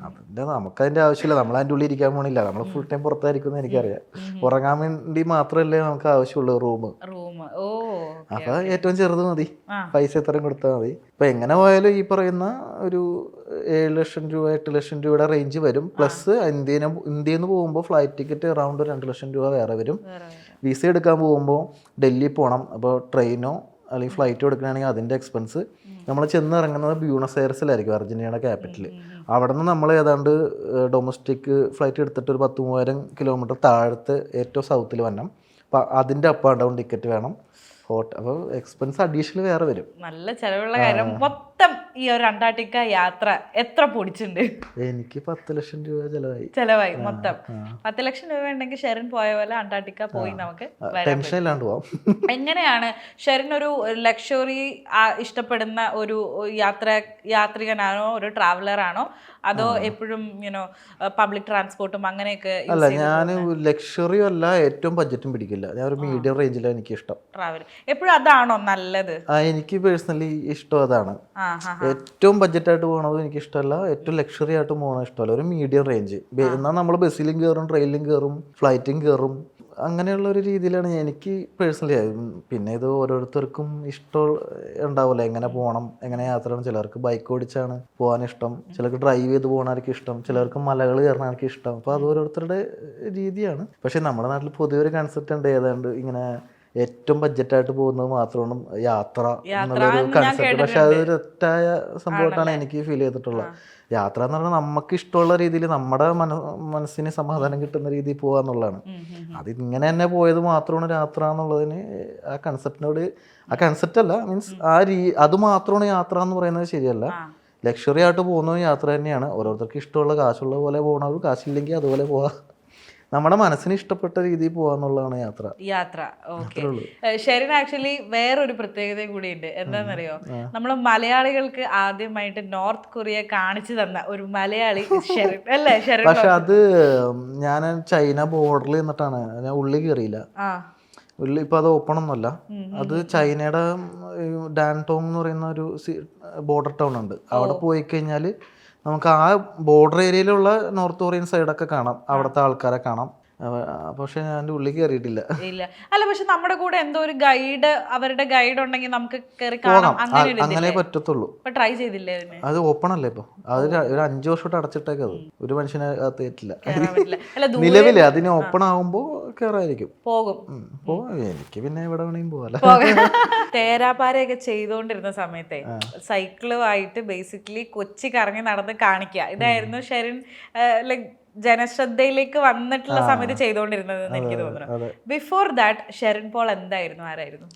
അതിൻ്റെ നമുക്കതിൻ്റെ ആവശ്യമില്ല. നമ്മൾ അതിൻ്റെ ഉള്ളിൽ ഇരിക്കാൻ പോണില്ല. നമ്മൾ ഫുൾ ടൈം പുറത്തായിരിക്കും എന്ന് എനിക്കറിയാം. ഉറങ്ങാൻ വേണ്ടി മാത്രമല്ലേ നമുക്ക് ആവശ്യമുള്ളൂ റൂം. അപ്പൊ ഏറ്റവും ചെറുത് മതി, പൈസ എത്രയും കൊടുത്താൽ മതി. ഇപ്പൊ എങ്ങനെ പോയാലും ഈ പറയുന്ന ഒരു 7 ലക്ഷം രൂപ, 8 ലക്ഷം രൂപയുടെ റേഞ്ച് വരും. പ്ലസ് ഇന്ത്യയിൽ നിന്ന് പോകുമ്പോൾ ഫ്ലൈറ്റ് ടിക്കറ്റ് അറൗണ്ട് 2 ലക്ഷം രൂപ വേറെ വരും. വിസ എടുക്കാൻ പോകുമ്പോൾ ഡൽഹി പോകണം. അപ്പോൾ ട്രെയിനോ അല്ലെങ്കിൽ ഫ്ലൈറ്റോ എടുക്കുകയാണെങ്കിൽ അതിൻ്റെ എക്സ്പെൻസ്. നമ്മൾ ചെന്ന് ഇറങ്ങുന്നത് ബ്യൂണസ് എയർസിലായിരിക്കും, അർജന്റീനയുടെ ക്യാപിറ്റൽ. അവിടെ നിന്ന് നമ്മൾ ഏതാണ്ട് ഡൊമസ്റ്റിക് ഫ്ലൈറ്റ് എടുത്തിട്ട് ഒരു 10,000 കിലോമീറ്റർ താഴത്ത് ഏറ്റവും സൗത്തിൽ വരണം. അപ്പം അതിൻ്റെ അപ്പ് ആൻഡ് ഡൗൺ ടിക്കറ്റ് വേണം. അപ്പോൾ എക്സ്പെൻസ് അഡീഷണൽ വേറെ വരും. നല്ല ചെലവുള്ള കാര്യം. മൊത്തം ഈ ഒരു അന്റാർട്ടിക്ക യാത്ര എത്ര പൊടിച്ചിട്ടുണ്ട്? എനിക്ക് 10 ലക്ഷം രൂപ ചെലവായി. മൊത്തം 10 ലക്ഷം രൂപ ഉണ്ടെങ്കിൽ ഷെറിൻ പോയ പോലെ അന്റാർട്ടിക്ക പോയി നമുക്ക് ടെൻഷൻ ഇല്ലാണ്ട് പോവാം. എങ്ങനെയാണ് ഷെറിൻ ഒരു ലക്ഷറി ഇഷ്ടപ്പെടുന്ന ഒരു യാത്രികനാണോ, ഒരു ട്രാവലർ ആണോ, അതോ എപ്പോഴും പബ്ലിക് ട്രാൻസ്പോർട്ടും അങ്ങനെയൊക്കെ? അല്ല, ഞാൻ ലക്ഷറിയും അല്ല, ഏറ്റവും ബഡ്ജറ്റും പിടിക്കില്ല. ഞാൻ ഒരു മീഡിയം റേഞ്ചിലാണ് എനിക്ക് ഇഷ്ടം. ട്രാവൽ എപ്പോഴും അതാണോ നല്ലത്? എനിക്ക് പേഴ്സണലി ഇഷ്ടം അതാണ്. ഏറ്റവും ബഡ്ജറ്റായിട്ട് പോകുന്നത് എനിക്ക് ഇഷ്ടമല്ല, ഏറ്റവും ലക്ഷറി ആയിട്ട് പോകുന്നത് ഇഷ്ടമല്ല. ഒരു മീഡിയം റേഞ്ച്. എന്നാൽ നമ്മൾ ബസ്സിലും കയറും, ട്രെയിനിലും കയറും, ഫ്ലൈറ്റും കയറും. അങ്ങനെയുള്ള ഒരു രീതിയിലാണ് എനിക്ക് പേഴ്സണലി. പിന്നെ ഇത് ഓരോരുത്തർക്കും ഇഷ്ടം ഉണ്ടാവില്ല, എങ്ങനെ പോകണം, എങ്ങനെ യാത്ര ചെയ്യണം. ചിലർക്ക് ബൈക്ക് ഓടിച്ചാണ് പോകാൻ ഇഷ്ടം, ചിലർക്ക് ഡ്രൈവ് ചെയ്ത് പോകാനായിരിക്കും ഇഷ്ടം, ചിലർക്ക് മലകൾ കയറാനായിരിക്കും ഇഷ്ടം. അപ്പോൾ അത് ഓരോരുത്തരുടെ രീതിയാണ്. പക്ഷേ നമ്മുടെ നാട്ടിൽ പൊതുവെ ഒരു കൺസെപ്റ്റ് ഉണ്ട്, ഏതാണ്ട് ഇങ്ങനെ ഏറ്റവും ബഡ്ജറ്റായിട്ട് പോകുന്നത് മാത്രമാണ് യാത്ര എന്നുള്ളൊരു കൺസെപ്റ്റ്. പക്ഷെ അതൊരു തെറ്റായ സംഭവമായിട്ടാണ് എനിക്ക് ഫീൽ ചെയ്തിട്ടുള്ളത്. യാത്ര എന്ന് പറഞ്ഞാൽ നമുക്ക് ഇഷ്ടമുള്ള രീതിയിൽ നമ്മുടെ മനസ്സിന് സമാധാനം കിട്ടുന്ന രീതിയിൽ പോകുക എന്നുള്ളതാണ്. അതിങ്ങനെ തന്നെ പോയത് മാത്രമാണ് യാത്ര എന്നുള്ളതിന് ആ കൺസെപ്റ്റ് അല്ല, മീൻസ് അത് മാത്രമാണ് യാത്ര എന്ന് പറയുന്നത് ശരിയല്ല. ലക്ഷറി ആയിട്ട് പോകുന്നതും യാത്ര തന്നെയാണ്. ഓരോരുത്തർക്ക് ഇഷ്ടമുള്ള കാശുള്ള പോലെ പോകണത്, കാശില്ലെങ്കിൽ അതുപോലെ പോവാം. നമ്മുടെ മനസ്സിന് ഇഷ്ടപ്പെട്ട രീതിയിൽ പോകാന്നുള്ളതാണ് യാത്ര. ഓക്കെ. ഷെറിൻ ആക്ച്വലി വേറൊരു പ്രത്യേകത കൂടിയുണ്ട്. എന്താണെന്നറിയോ? നമ്മള് മലയാളികൾക്ക് ആദ്യമായിട്ട് നോർത്ത് കൊറിയ കാണിച്ചു തന്ന ഒരു മലയാളി ഷെറിൻ അല്ലേ? ഷെറിൻ. പക്ഷെ അത് ഞാൻ ചൈന ബോർഡറിൽ നിന്നിട്ടാണ്, ഞാൻ ഉള്ളിൽ കയറിയില്ല. ഇപ്പൊ അത് ഓപ്പൺ ഒന്നുമല്ല. അത് ചൈനയുടെ ഡാൻടോങ് എന്ന് പറയുന്ന ഒരു ബോർഡർ ടൗൺ ഉണ്ട്. അവിടെ പോയി കഴിഞ്ഞാൽ നമുക്ക് ആ ബോർഡർ ഏരിയയിലുള്ള നോർത്ത് കൊറിയൻ സൈഡൊക്കെ കാണാം, അവിടുത്തെ ആൾക്കാരെ കാണാം. പക്ഷെ ഞാൻ എൻ്റെ ഉള്ളിൽ കയറിയിട്ടില്ല. ഇല്ല. അല്ല, പക്ഷെ നമ്മുടെ കൂടെ എന്തോ ഒരു ഗൈഡ്, അവരുടെ ഗൈഡ് ഉണ്ടെങ്കിൽ നമുക്ക് കയറി കാണാം, അങ്ങനെ പറ്റത്തുള്ളൂ. ട്രൈ ചെയ്തില്ലേ അതിന്? അത് ഓപ്പൺ അല്ലേ ഇപ്പൊ? അത് ഒരു 5 വർഷമായിട്ട് അടച്ചിട്ടേക്കത്. ഒരു മനുഷ്യനെ അകത്തേറ്റില്ല നിലവില്. അതിന് ഓപ്പൺ ആകുമ്പോ കയറായിരിക്കും, പോകും. എനിക്ക് പിന്നെ എവിടെ വേണമെങ്കിലും പോകാലോ. തേരാപ്പാരയൊക്കെ ചെയ്തുകൊണ്ടിരുന്ന സമയത്തെ സൈക്കിളുമായിട്ട് ബേസിക്കലി കൊച്ചി കറങ്ങി നടന്ന് കാണിക്കുക, ഇതായിരുന്നു ഷെറിൻ ലൈക് ജനശ്രദ്ധയിലേക്ക് വന്നിട്ടുള്ള സമയത്ത് ചെയ്തുകൊണ്ടിരുന്നത് എന്ന് എനിക്ക് തോന്നുന്നു. ബിഫോർ ദാറ്റ് ഷെറിൻ പോൾ എന്തായിരുന്നു, ആരായിരുന്നു?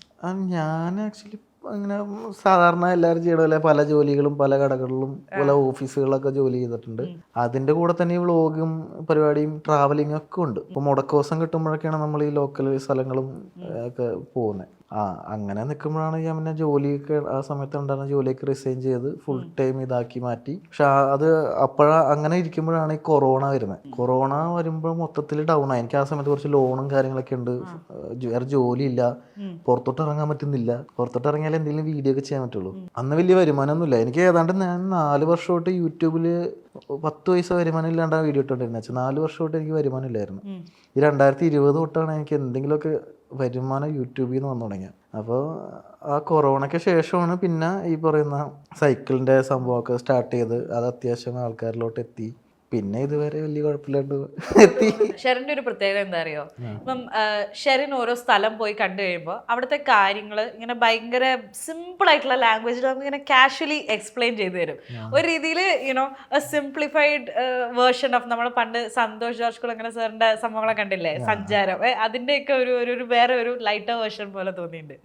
ഞാൻ ആക്ച്വലി അങ്ങനെ സാധാരണ എല്ലാവരും ചെയ്യണ പോലെ പല ജോലികളും പല കടകളിലും പല ഓഫീസുകളിലൊക്കെ ജോലി ചെയ്തിട്ടുണ്ട്. അതിന്റെ കൂടെ തന്നെ ഈ വ്ളോഗും പരിപാടിയും ട്രാവലിംഗ് ഒക്കെ ഉണ്ട്. ഇപ്പൊ മുടക്കോസം കിട്ടുമ്പോഴൊക്കെയാണ് നമ്മൾ ഈ ലോക്കൽ സ്ഥലങ്ങളും ഒക്കെ പോകുന്നത്. അങ്ങനെ നിൽക്കുമ്പോഴാണ് ഞാൻ പിന്നെ ജോലിയൊക്കെ ആ സമയത്ത് ഉണ്ടായിരുന്ന ജോലിയൊക്കെ റിസൈൻ ചെയ്ത് ഫുൾ ടൈം ഇതാക്കി മാറ്റി. പക്ഷെ അത് അങ്ങനെ ഇരിക്കുമ്പോഴാണ് ഈ കൊറോണ വരുന്നത്. കൊറോണ വരുമ്പോൾ മൊത്തത്തിൽ ഡൗൺ ആയി. എനിക്ക് ആ സമയത്ത് കുറച്ച് ലോണും കാര്യങ്ങളൊക്കെ ഉണ്ട്, വേറെ ജോലിയില്ല, പുറത്തോട്ട് ഇറങ്ങാൻ പറ്റുന്നില്ല. പുറത്തോട്ട് ഇറങ്ങിയാൽ എന്തെങ്കിലും വീഡിയോ ഒക്കെ ചെയ്യാൻ പറ്റുള്ളൂ. അന്ന് വലിയ വരുമാനമൊന്നുമില്ല. എനിക്ക് ഏതാണ്ട് ഞാൻ 4 വർഷമായിട്ട് യൂട്യൂബിൽ 10 പൈസ വരുമാനം ഇല്ലാണ്ടാണ് വീഡിയോ ഇട്ടോണ്ടിരുന്നത്. 4 വർഷമായിട്ട് എനിക്ക് വരുമാനം ഇല്ലായിരുന്നു. ഈ 2020 തൊട്ടാണ് എനിക്ക് എന്തെങ്കിലുമൊക്കെ വരുമാനം യൂട്യൂബിൽ നിന്ന് വന്നു തുടങ്ങിയത്. അപ്പോൾ ആ കൊറോണയ്ക്ക് ശേഷമാണ് പിന്നെ ഈ പറയുന്ന സൈക്കിളിൻ്റെ സംഭവമൊക്കെ സ്റ്റാർട്ട് ചെയ്ത് അത് അത്യാവശ്യം ആൾക്കാരിലോട്ട് എത്തി. പിന്നെ ഇതുവരെ വലിയ കുഴപ്പമില്ലാണ്ട് എത്തി. ഷെറിൻ്റെ ഒരു പ്രത്യേകത എന്താ അറിയോ? ഇപ്പം ഷെറിൻ ഓരോ സ്ഥലം പോയി കണ്ടു കഴിയുമ്പോൾ അവിടുത്തെ കാര്യങ്ങൾ ഇങ്ങനെ ഭയങ്കര സിമ്പിൾ ആയിട്ടുള്ള ലാംഗ്വേജിൽ നമുക്ക് ഇങ്ങനെ കാഷ്വലി എക്സ്പ്ലെയിൻ ചെയ്തു തരും. ഒരു രീതിയിൽ യുനോ സിംപ്ലിഫൈഡ് വേർഷൻ ഓഫ് നമ്മൾ പണ്ട് സന്തോഷ് ജോർജ് കുളങ്ങര സാറിന്റെ സംഭവങ്ങളൊക്കെ കണ്ടില്ലേ, സഞ്ചാരം, അതിന്റെയൊക്കെ ഒരു വേറെ ഒരു ലൈറ്റർ വേർഷൻ പോലെ തോന്നിയിട്ടുണ്ട്.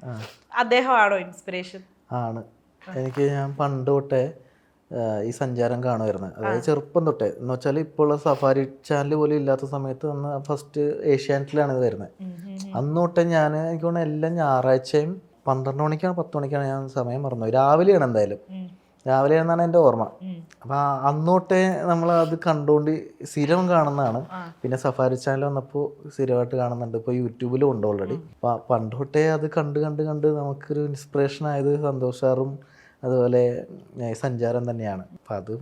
അദ്ദേഹമാണോ ഇൻസ്പിറേഷൻ? ആണ്. ഞാൻ പണ്ട് തൊട്ടേ ഈ സഞ്ചാരം കാണുമായിരുന്നു. അതായത് ചെറുപ്പം തൊട്ടേ എന്ന് വെച്ചാൽ ഇപ്പോൾ സഫാരി ചാനൽ പോലും ഇല്ലാത്ത സമയത്ത് അന്ന് ഫസ്റ്റ് ഏഷ്യാനെറ്റിലാണ് ഇത് വരുന്നത്. അന്ന് തൊട്ടേ എനിക്ക് തോന്നുന്നു എല്ലാ ഞായറാഴ്ചയും 12 മണിക്കാണ് 10 മണിക്കാണ്, ഞാൻ സമയം മറന്നു, രാവിലെയാണ് എന്തായാലും, രാവിലെയാണെന്നാണ് എൻ്റെ ഓർമ്മ. അപ്പം അന്ന് തൊട്ടേ നമ്മൾ അത് കണ്ടുകൊണ്ട് സ്ഥിരം കാണുന്നതാണ്. പിന്നെ സഫാരി ചാനൽ വന്നപ്പോൾ സ്ഥിരമായിട്ട് കാണുന്നുണ്ട്. ഇപ്പോൾ യൂട്യൂബിലും ഉണ്ട് ഓൾറെഡി. അപ്പം പണ്ട് തൊട്ടേ അത് കണ്ട് കണ്ട് കണ്ട് നമുക്കൊരു ഇൻസ്പിറേഷൻ ആയത് സന്തോഷ് സാറും അതുപോലെ സഞ്ചാരം തന്നെയാണ്. അപ്പം അത്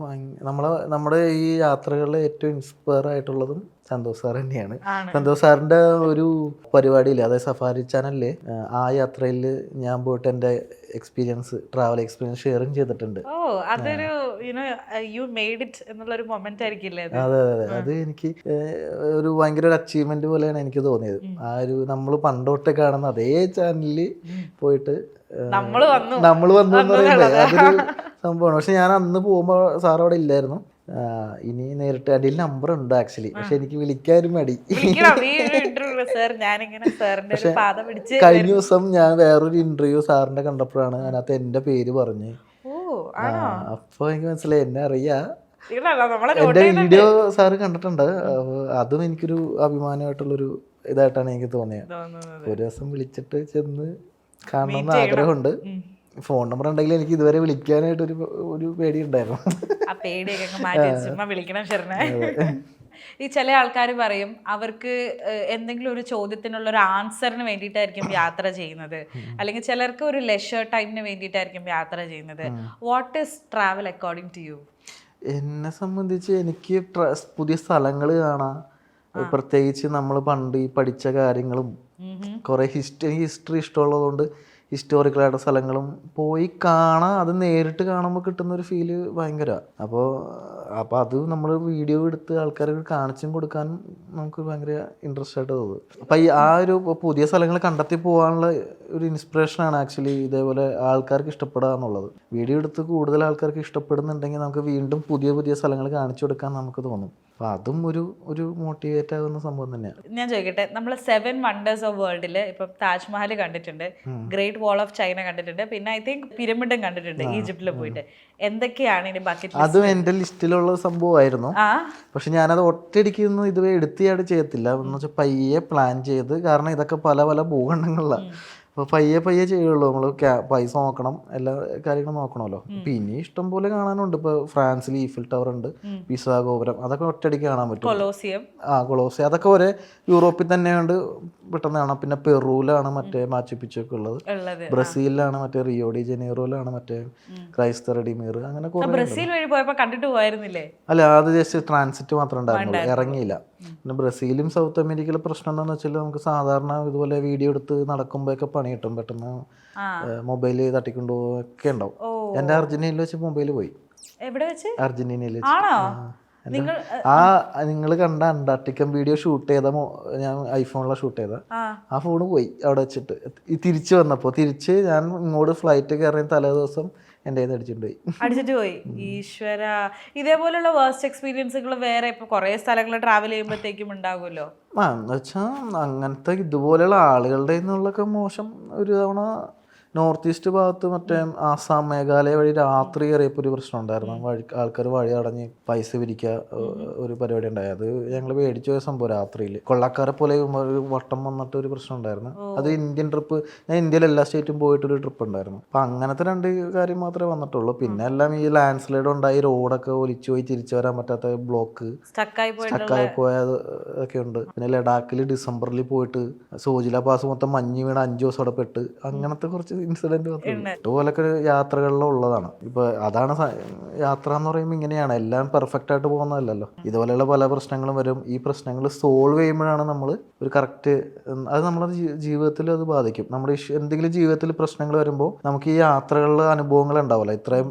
നമ്മുടെ ഈ യാത്രകളിൽ ഏറ്റവും ഇൻസ്പയർ ആയിട്ടുള്ളതും സന്തോഷ് സാർ തന്നെയാണ്. സന്തോഷ് സാറിൻ്റെ ഒരു പരിപാടിയില്ല, അതായത് സഫാരി ചാനലില് ആ യാത്രയിൽ ഞാൻ പോയിട്ട് എൻ്റെ ട്രാവൽ എക്സ്പീരിയൻസ് ഷെയറിങ് ചെയ്തിട്ടുണ്ട്. അതെ അതെ, അത് എനിക്ക് ഒരു ഭയങ്കര ഒരു അച്ചീവ്മെന്റ് പോലെയാണ് എനിക്ക് തോന്നിയത്. ആ ഒരു നമ്മൾ പണ്ടോട്ടേ കാണുന്ന അതേ ചാനലിൽ പോയിട്ട് നമ്മൾ വന്നു എന്ന് പറയുമ്പോൾ അതൊരു സംഭവമാണ്. പക്ഷെ ഞാൻ അന്ന് പോകുമ്പോൾ സാർ അവിടെ ഇല്ലായിരുന്നു. ഇനി നേരിട്ട് അടിയിൽ നമ്പർ ഉണ്ട് ആക്ച്വലി, പക്ഷെ എനിക്ക് വിളിക്കാനും മടി. കഴിഞ്ഞ ദിവസം ഞാൻ വേറൊരു ഇന്റർവ്യൂ സാറിന്റെ കണ്ടപ്പോഴാണ് അതിനകത്ത് എന്റെ പേര് പറഞ്ഞ്. അപ്പൊ എനിക്ക് മനസ്സിലായി എന്നെ അറിയാം, എന്റെ വീഡിയോ സാറ് കണ്ടിട്ടുണ്ട്. അതും എനിക്കൊരു അഭിമാനമായിട്ടുള്ളൊരു ഇതായിട്ടാണ് എനിക്ക് തോന്നിയത്. ഒരു ദിവസം വിളിച്ചിട്ട് ചെന്ന് കാണണമെന്ന് ആഗ്രഹമുണ്ട്. ഫോൺ നമ്പർ ഉണ്ടെങ്കിൽ എനിക്ക് ഇതുവരെ വിളിക്കാനായിട്ട് ഒരു പേടി ഉണ്ടായിരുന്നു. ആ പേടിയൊക്കെ മാറ്റി വിളിക്കണം ഷെറിനെ. ഈ ചില ആൾക്കാർ പറയും അവർക്ക് എന്തെങ്കിലും ഒരു ചോദ്യത്തിനുള്ള ഒരു ആൻസറിന് വേണ്ടിയിട്ടായിരിക്കും യാത്ര ചെയ്യുന്നത്, അല്ലെങ്കിൽ ചിലർക്ക് ഒരു ലെഷർ ടൈമിന് വേണ്ടിയിട്ടായിരിക്കും യാത്ര ചെയ്യുന്നത്. What is travel according to you? എന്നെ സംബന്ധിച്ച് എനിക്ക് പുതിയ സ്ഥലങ്ങൾ കാണാം. പ്രത്യേകിച്ച് നമ്മൾ പണ്ട് ഈ പഠിച്ച കാര്യങ്ങളും കുറെ ഹിസ്റ്ററി ഇഷ്ടമുള്ളതുകൊണ്ട് ഹിസ്റ്റോറിക്കലായിട്ട് സ്ഥലങ്ങളും പോയി കാണാൻ, അത് നേരിട്ട് കാണുമ്പോൾ കിട്ടുന്ന ഒരു ഫീല് ഭയങ്കര. അപ്പോൾ അത് നമ്മൾ വീഡിയോ എടുത്ത് ആൾക്കാർക്ക് കാണിച്ചും കൊടുക്കാനും നമുക്ക് ഭയങ്കര ഇൻട്രസ്റ്റ് ആയിട്ട് തോന്നും. അപ്പം ആ ഒരു പുതിയ സ്ഥലങ്ങൾ കണ്ടെത്തി പോകാനുള്ള ഒരു ഇൻസ്പിറേഷനാണ് ആക്ച്വലി ഇതേപോലെ ആൾക്കാർക്ക് ഇഷ്ടപ്പെടുക എന്നുള്ളത്. വീഡിയോ എടുത്ത് കൂടുതൽ ആൾക്കാർക്ക് ഇഷ്ടപ്പെടുന്നുണ്ടെങ്കിൽ നമുക്ക് വീണ്ടും പുതിയ പുതിയ സ്ഥലങ്ങൾ കാണിച്ചു കൊടുക്കാൻ നമുക്ക് തോന്നും. അപ്പം അതും ഒരു മോട്ടിവേറ്റ് ആകുന്ന സംഭവം തന്നെയാണ്. ഞാൻ ചോദിക്കട്ടെ, നമ്മൾ 7 വണ്ടേഴ്സ് ഓഫ് വേൾഡിൽ ഇപ്പം താജ്മഹൽ കണ്ടിട്ടുണ്ട്, ഗ്രേറ്റ് വാൾ ഓഫ് ചൈന കണ്ടിട്ടുണ്ട്, പിന്നെ ഐ തിങ്ക് പിരമിഡും കണ്ടിട്ടുണ്ട് ഈജിപ്തിൽ പോയിട്ട്. എന്തൊക്കെയാണ് ഇനി ബക്കറ്റ്? അതും എൻ്റെ ലിസ്റ്റിലുള്ള സംഭവമായിരുന്നു. പക്ഷെ ഞാനത് ഒറ്റയടിക്കൊന്നും ഇതുവരെ എടുത്തിയാട് ചെയ്യത്തില്ല. എന്ന് വെച്ചാൽ പയ്യെ പ്ലാൻ ചെയ്ത്, കാരണം ഇതൊക്കെ പല പല ഭൂഖണ്ഡങ്ങളിലാണ്. അപ്പോൾ പയ്യെ ചെയ്യുള്ളൂ. നമ്മൾ പൈസ നോക്കണം, എല്ലാ കാര്യങ്ങളും നോക്കണമല്ലോ. പിന്നെ ഇഷ്ടം പോലെ കാണാനുണ്ട്. ഇപ്പോൾ ഫ്രാൻസിൽ ഈഫിൽ ടവർ ഉണ്ട്, പിസാ ഗോപുരം, അതൊക്കെ ഒറ്റയടിക്ക് കാണാൻ പറ്റും. കൊളോസിയം, കൊളോസിയം അതൊക്കെ ഒരേ യൂറോപ്പിൽ തന്നെയുണ്ട്. പെട്ടെന്ന് കാണാം. പിന്നെ പെറുവിലാണ് മറ്റേ മാച്ചു പിച്ചൊക്കെ ഉള്ളത്, ഉള്ളത്. ബ്രസീലിലാണ് മറ്റേ റിയോ ഡി ജനീറോയിലാണ് മറ്റേ ക്രൈസ്ത റെഡിമീർ, അങ്ങനെ കുറെ. ബ്രസീൽ വഴി പോയപ്പോ കണ്ടിട്ട് പോയിരുന്നില്ലേ? അല്ല, അത് ജസ്റ്റ് ട്രാൻസിറ്റ് മാത്രമേ ഉണ്ടായിരുന്നുള്ളൂ, ഇറങ്ങിയില്ല. പിന്നെ ബ്രസീലും സൗത്ത് അമേരിക്കയിലെ പ്രശ്നം എന്താണെന്ന് വെച്ചാൽ നമുക്ക് സാധാരണ ഇതുപോലെ വീഡിയോ എടുത്ത് നടക്കുമ്പോഴൊക്കെ പണി കിട്ടും, പെട്ടെന്ന് മൊബൈൽ തട്ടിക്കൊണ്ടുപോകൊക്കെ ഉണ്ടാവും. എൻ്റെ അർജന്റീനയിൽ വെച്ച് മൊബൈൽ പോയി. എവിടെ വെച്ച്? അർജന്റീനയിൽ വെച്ച്. ആണോ? നിങ്ങൾ കണ്ട അന്റാർട്ടിക്കൻ വീഡിയോ ഷൂട്ട് ചെയ്ത ഞാൻ ഐഫോണിലാണ് ഷൂട്ട് ചെയ്ത ആ ഫോണ് പോയി അവിടെ വെച്ചിട്ട്. തിരിച്ചു വന്നപ്പോൾ ഞാൻ ഇങ്ങോട്ട് ഫ്ലൈറ്റ് കയറിയ തലേ ദിവസം എൻ്റെ അടിച്ചിട്ട് പോയി. ഈശ്വര, ഇതേപോലുള്ള വേഴ്സ്റ്റ് എക്സ്പീരിയൻസുകൾ വേറെ ഇപ്പൊ കുറെ സ്ഥലങ്ങൾ ട്രാവൽ ചെയ്യുമ്പോഴത്തേക്കും ഉണ്ടാകുമല്ലോ. എന്ന് വെച്ചാൽ അങ്ങനത്തെ ഇതുപോലെയുള്ള ആളുകളുടെ നിന്നുള്ളൊക്കെ മോശം. ഒരു തവണ നോർത്ത് ഈസ്റ്റ് ഭാഗത്ത് മറ്റേ ആസാം മേഘാലയ വഴി രാത്രി കയറിയപ്പോൾ ഒരു പ്രശ്നം ഉണ്ടായിരുന്നു. ആൾക്കാർ വഴി അടഞ്ഞ് പൈസ പിരിക്കുക ഒരു പരിപാടി ഉണ്ടായി. അത് ഞങ്ങൾ മേടിച്ചു പോയ സംഭവം. രാത്രിയിൽ കൊള്ളക്കാരെ പോലെ ഒരു വട്ടം വന്നിട്ട് ഒരു പ്രശ്നം ഉണ്ടായിരുന്നു. അത് ഇന്ത്യൻ ട്രിപ്പ്, ഞാൻ ഇന്ത്യയിൽ എല്ലാ സ്റ്റേറ്റും പോയിട്ടൊരു ട്രിപ്പ് ഉണ്ടായിരുന്നു. അപ്പം അങ്ങനത്തെ 2 കാര്യം മാത്രമേ വന്നിട്ടുള്ളൂ. പിന്നെ എല്ലാം ഈ ലാൻഡ് സ്ലൈഡ് ഉണ്ടായി, റോഡൊക്കെ ഒലിച്ചു പോയി തിരിച്ചു വരാൻ പറ്റാത്ത ബ്ലോക്ക്, സ്റ്റക്കായി പോയത് ഒക്കെ ഉണ്ട്. പിന്നെ ലഡാക്കിൽ ഡിസംബറിൽ പോയിട്ട് സോജില പാസ് മൊത്തം മഞ്ഞ് വീണ് 5 ദിവസം അവിടെ പെട്ട്, അങ്ങനത്തെ കുറച്ച് ഇൻസിഡന്റ് ഇതുപോലൊക്കെ യാത്രകളിലുള്ളതാണ്. ഇപ്പൊ അതാണ് യാത്ര എന്ന് പറയുമ്പോൾ ഇങ്ങനെയാണ്, എല്ലാം പെർഫെക്റ്റ് ആയിട്ട് പോകുന്നതല്ലല്ലോ. ഇതുപോലെയുള്ള പല പ്രശ്നങ്ങളും വരും. ഈ പ്രശ്നങ്ങൾ സോൾവ് ചെയ്യുമ്പോഴാണ് നമ്മൾ ഒരു കറക്റ്റ്, അത് നമ്മുടെ ജീവിതത്തിൽ അത് ബാധിക്കും. നമ്മുടെ എന്തെങ്കിലും ജീവിതത്തിൽ പ്രശ്നങ്ങൾ വരുമ്പോൾ നമുക്ക് ഈ യാത്രകളിലെ അനുഭവങ്ങൾ ഉണ്ടാവില്ല. ഇത്രയും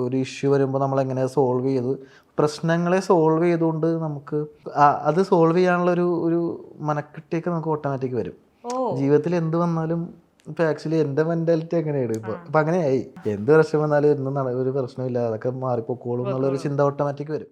ഒരു ഇഷ്യൂ വരുമ്പോൾ നമ്മൾ എങ്ങനെ സോൾവ് ചെയ്ത്, പ്രശ്നങ്ങളെ സോൾവ് ചെയ്തുകൊണ്ട് നമുക്ക് അത് സോൾവ് ചെയ്യാനുള്ള ഒരു മനക്കെട്ടിയൊക്കെ നമുക്ക് ഓട്ടോമാറ്റിക് വരും. ജീവിതത്തിൽ എന്ത് വന്നാലും ഇപ്പൊ ആക്ച്വലി എന്റെ മെന്റാലിറ്റി എങ്ങനെയാണ് ഇപ്പൊ അങ്ങനെയായി. എന്ത് പ്രശ്നം വന്നാലും ഒരു പ്രശ്നമില്ല, അതൊക്കെ മാറിപ്പോക്കോളും എന്നുള്ളൊരു ചിന്ത ഓട്ടോമാറ്റിക് വരും.